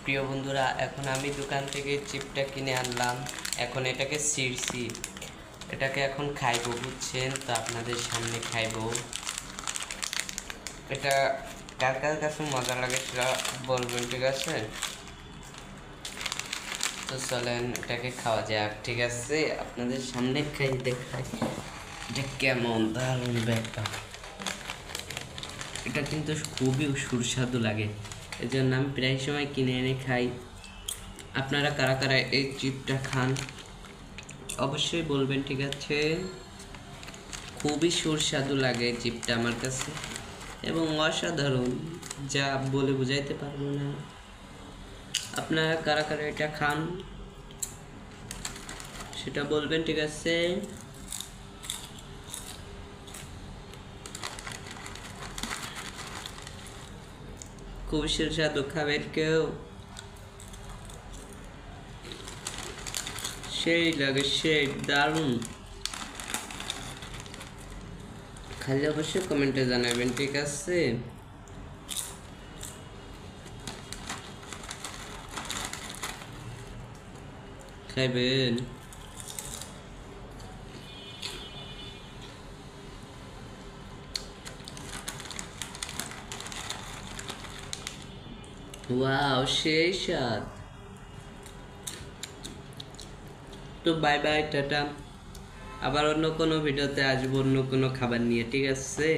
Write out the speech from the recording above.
প্রিয় বন্ধুরা, এখন আমি দোকান থেকে চিপটা কিনে আনলাম। এখন এটাকে ছিঁড়ছি, এটাকে এখন খাইবো, বুঝছেন? তো আপনাদের সামনে খাইবো। এটা কার কার কাছে মজা লাগে সেটা বলবেন, ঠিক আছে? তো চলেন এটাকে খাওয়া যাক, ঠিক আছে? আপনাদের সামনে খাই, দেখাই এটা কেমন দারুণ ব্যাপার। এটা কিন্তু খুবই সুস্বাদু লাগে, এই জন্য আমি প্রায় সময় কিনে এনে খাই। আপনারা কারা কারা এই চিপটা খান অবশ্যই বলবেন, ঠিক আছে? খুবই সুস্বাদু লাগে চিপটা আমার কাছে, এবং অসাধারণ, যা বলে বুঝাইতে পারবো না। আপনারা কারা কারা এটা খান সেটা বলবেন, ঠিক আছে? খুব সুস্বাদু, খাবেন কেউ? সেই লাগে, সেই দারুণ। খালি অবশ্যই কমেন্টে জানাবেন, ঠিক আছে? খাইবেন? ওয়াও, সেই স্বাদ। তো বাই বাই, টাটা। আবার অন্য কোনো ভিডিওতে আসবো, অন্য কোনো খাবার নিয়ে, ঠিক আছে?